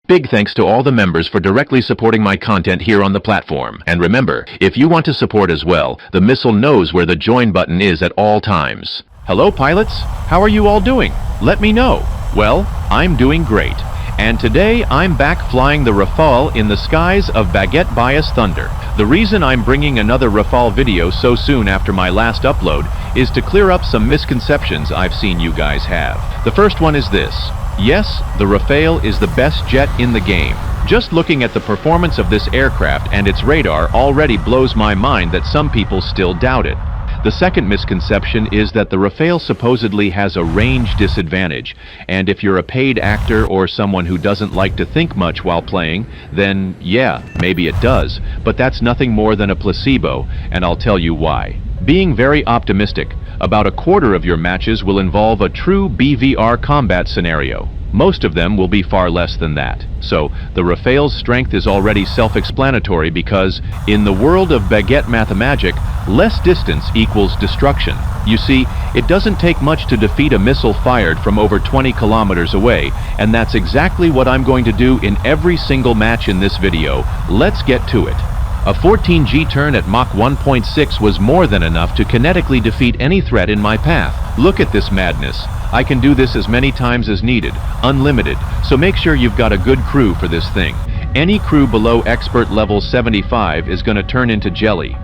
Big thanks to all the members for directly supporting my content here on the platform. And remember, if you want to support as well, the missile knows where the join button is at all times. Hello pilots, how are you all doing? Let me know. Well, I'm doing great. And today I'm back flying the Rafale in the skies of Baguette Bias Thunder. The reason I'm bringing another Rafale video so soon after my last upload is to clear up some misconceptions I've seen you guys have. The first one is this. Yes, the Rafale is the best jet in the game. Just looking at the performance of this aircraft and its radar already blows my mind that some people still doubt it. The second misconception is that the Rafale supposedly has a range disadvantage, and if you're a paid actor or someone who doesn't like to think much while playing, then yeah, maybe it does, but that's nothing more than a placebo, and I'll tell you why. Being very optimistic, about a quarter of your matches will involve a true BVR combat scenario. Most of them will be far less than that. So, the Rafale's strength is already self-explanatory because, in the world of baguette mathemagic, less distance equals destruction. You see, it doesn't take much to defeat a missile fired from over 20 kilometers away, and that's exactly what I'm going to do in every single match in this video. Let's get to it. A 14G turn at Mach 1.6 was more than enough to kinetically defeat any threat in my path. Look at this madness. I can do this as many times as needed, unlimited, so make sure you've got a good crew for this thing. Any crew below expert level 75 is going to turn into jelly.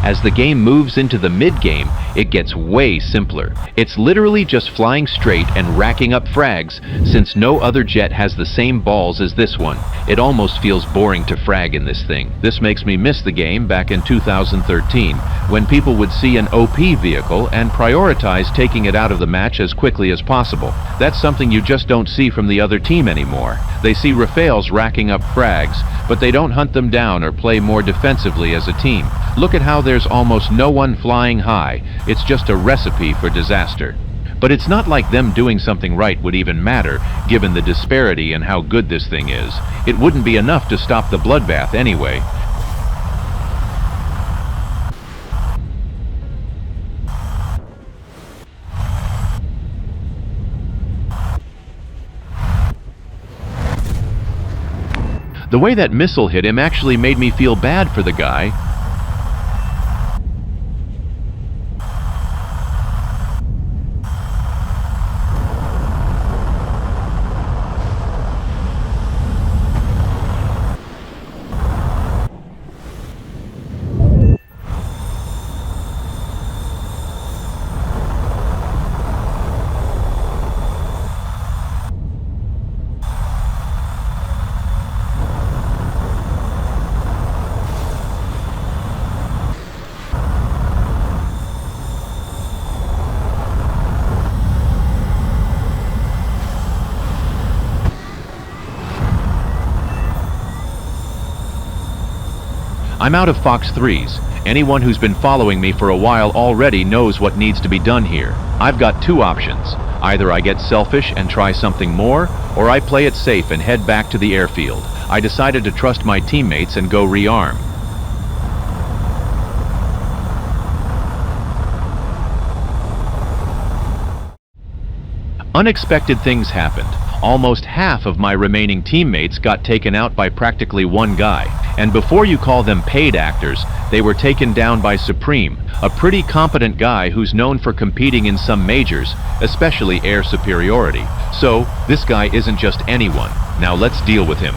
As the game moves into the mid-game, it gets way simpler. It's literally just flying straight and racking up frags, since no other jet has the same balls as this one. It almost feels boring to frag in this thing. This makes me miss the game back in 2013, when people would see an OP vehicle and prioritize taking it out of the match as quickly as possible. That's something you just don't see from the other team anymore. They see Rafales racking up frags, but they don't hunt them down or play more defensively as a team. Look at how there's almost no one flying high. It's just a recipe for disaster. But it's not like them doing something right would even matter, given the disparity in how good this thing is. It wouldn't be enough to stop the bloodbath anyway. The way that missile hit him actually made me feel bad for the guy. I'm out of Fox 3s. Anyone who's been following me for a while already knows what needs to be done here. I've got two options. Either I get selfish and try something more, or I play it safe and head back to the airfield. I decided to trust my teammates and go rearm. Unexpected things happened. Almost half of my remaining teammates got taken out by practically one guy. And before you call them paid actors, they were taken down by Supreme, a pretty competent guy who's known for competing in some majors, especially air superiority. So, this guy isn't just anyone. Now let's deal with him.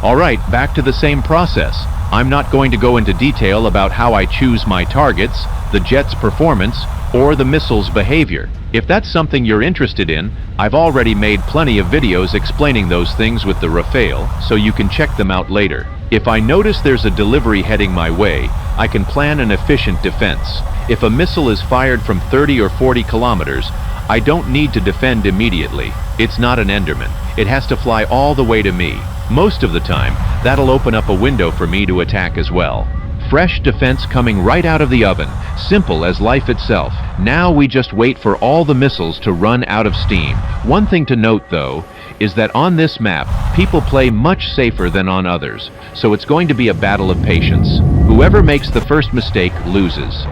Alright, back to the same process. I'm not going to go into detail about how I choose my targets, the jet's performance, or the missile's behavior. If that's something you're interested in, I've already made plenty of videos explaining those things with the Rafale, so you can check them out later. If I notice there's a delivery heading my way, I can plan an efficient defense. If a missile is fired from 30 or 40 kilometers, I don't need to defend immediately. It's not an Enderman. It has to fly all the way to me. Most of the time, that'll open up a window for me to attack as well. Fresh defense coming right out of the oven, simple as life itself. Now we just wait for all the missiles to run out of steam. One thing to note, though, is that on this map, people play much safer than on others, so it's going to be a battle of patience. Whoever makes the first mistake loses.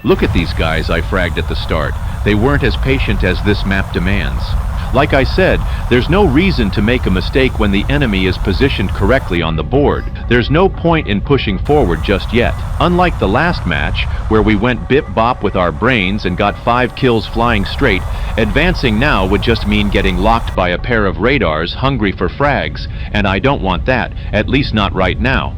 Look at these guys I fragged at the start. They weren't as patient as this map demands. Like I said, there's no reason to make a mistake when the enemy is positioned correctly on the board. There's no point in pushing forward just yet. Unlike the last match, where we went bip-bop with our brains and got 5 kills flying straight, advancing now would just mean getting locked by a pair of radars hungry for frags, and I don't want that, at least not right now.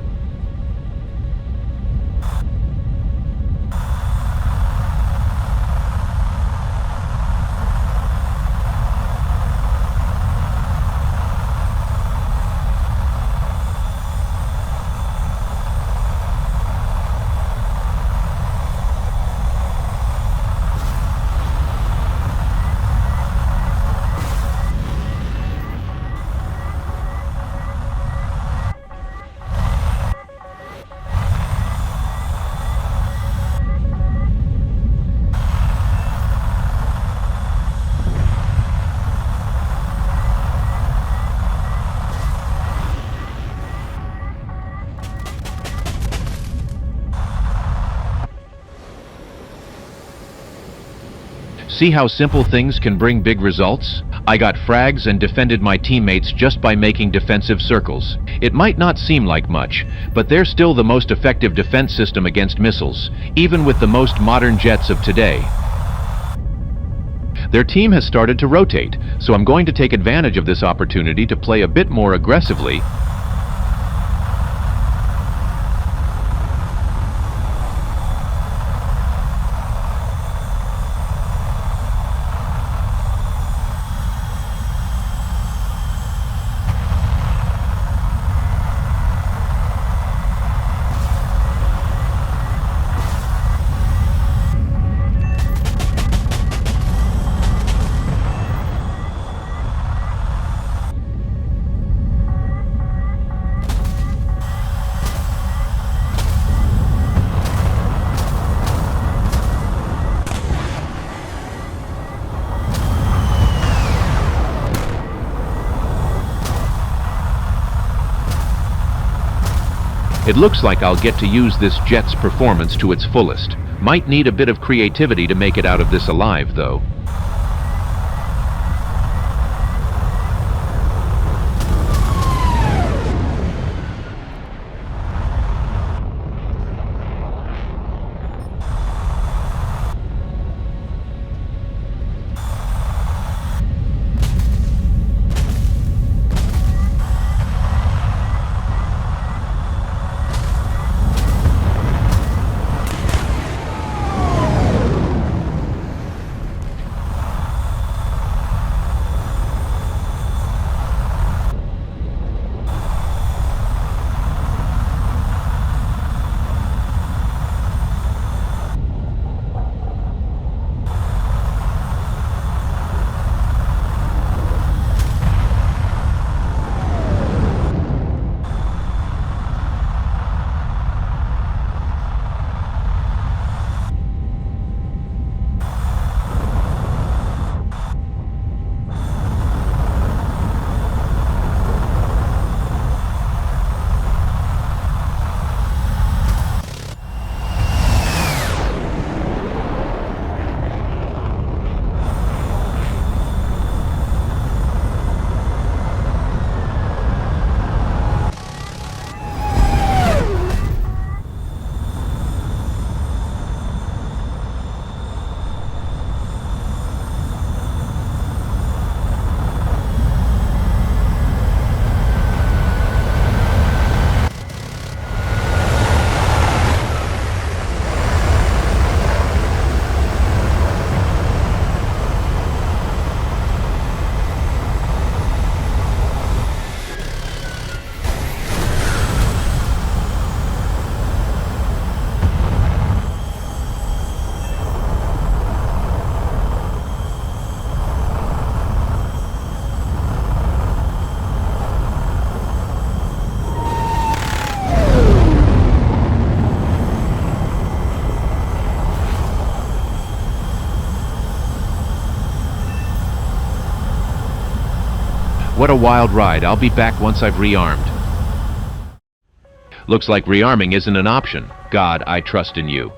See how simple things can bring big results? I got frags and defended my teammates just by making defensive circles. It might not seem like much, but they're still the most effective defense system against missiles, even with the most modern jets of today. Their team has started to rotate, so I'm going to take advantage of this opportunity to play a bit more aggressively. It looks like I'll get to use this jet's performance to its fullest. Might need a bit of creativity to make it out of this alive, though. what a wild ride. I'll be back once I've rearmed. Looks like rearming isn't an option. God, I trust in you.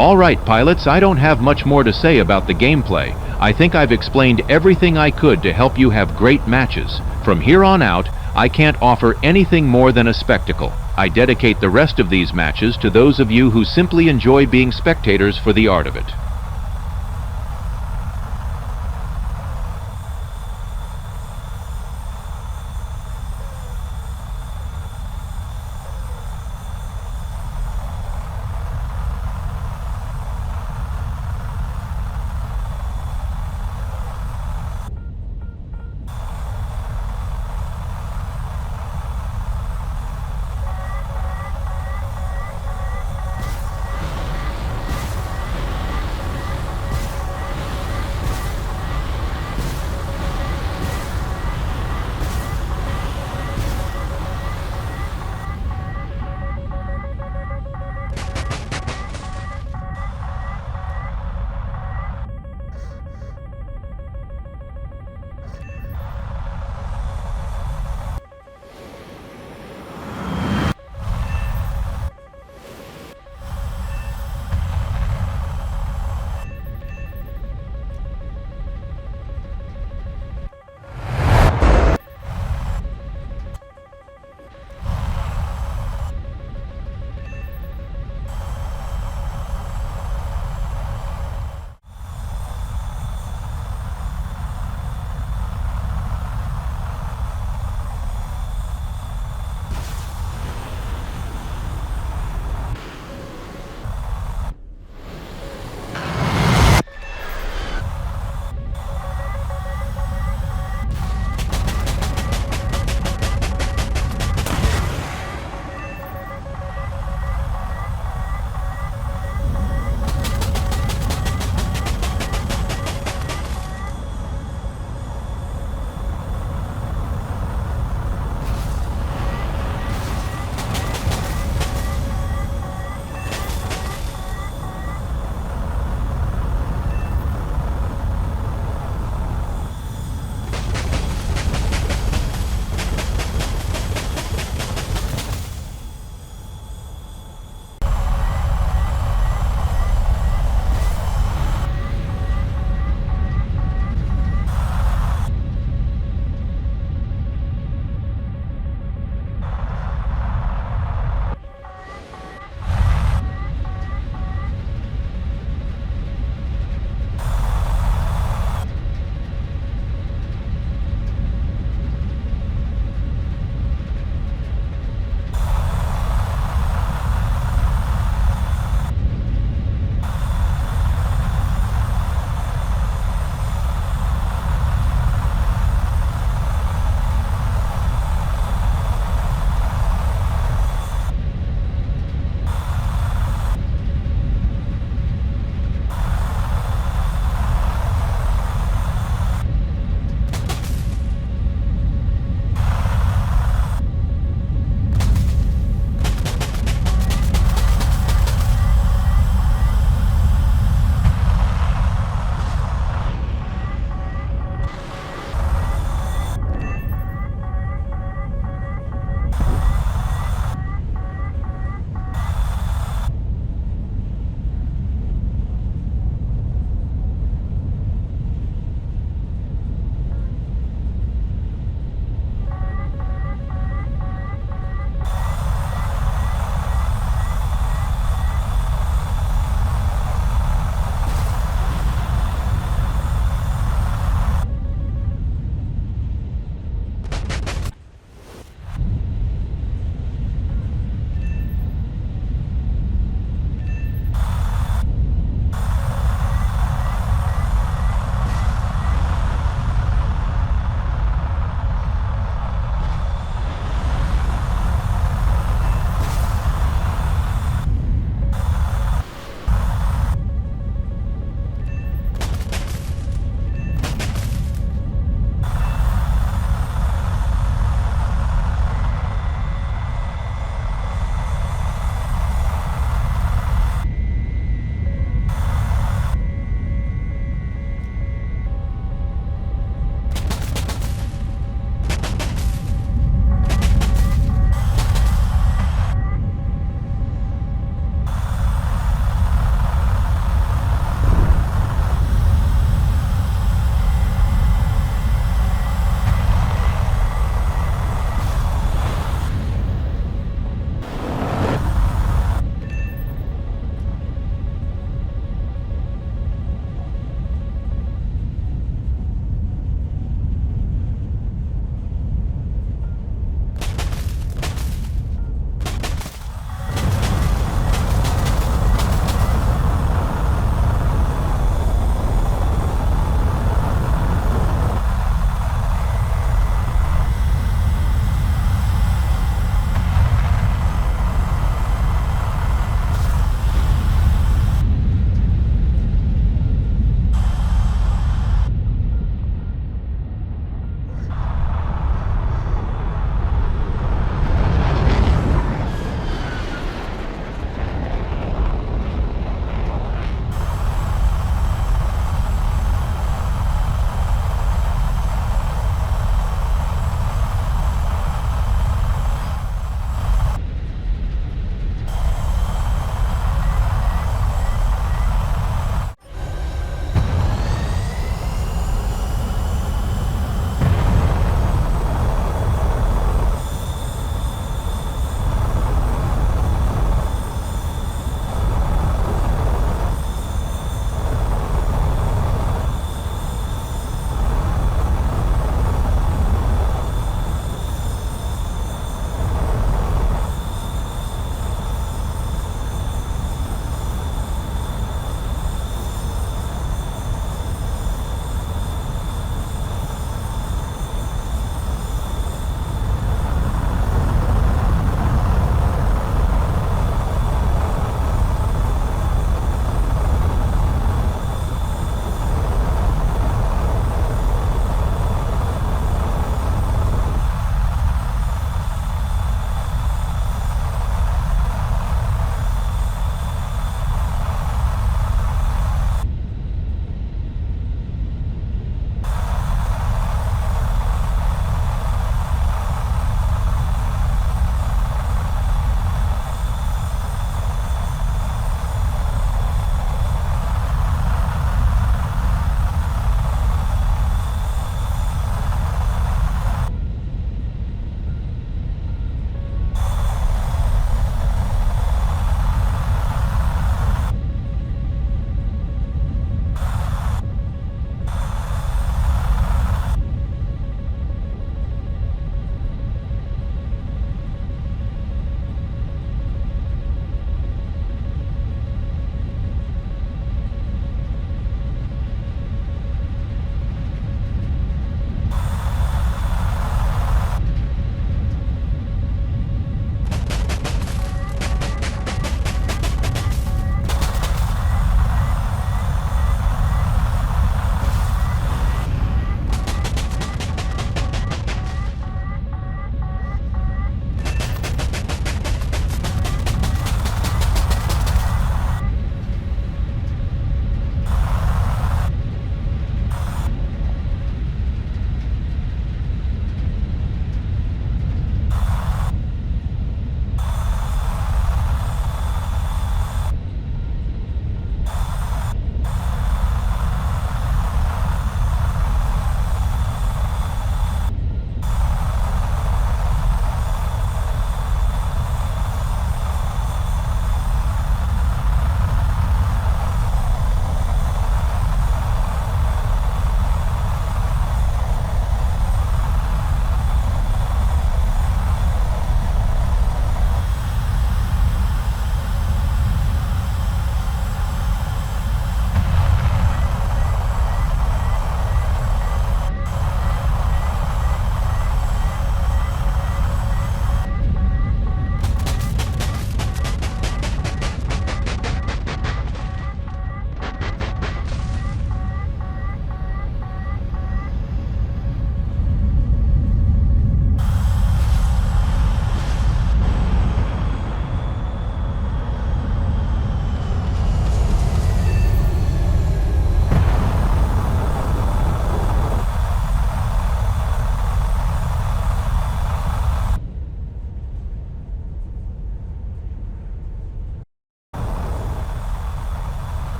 All right, pilots, I don't have much more to say about the gameplay. I think I've explained everything I could to help you have great matches. From here on out, I can't offer anything more than a spectacle. I dedicate the rest of these matches to those of you who simply enjoy being spectators for the art of it.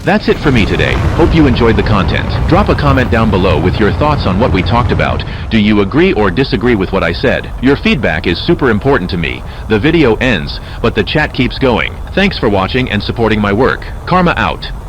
That's it for me today. Hope you enjoyed the content. Drop a comment down below with your thoughts on what we talked about. Do you agree or disagree with what I said? Your feedback is super important to me. The video ends, but the chat keeps going. Thanks for watching and supporting my work. Karma out.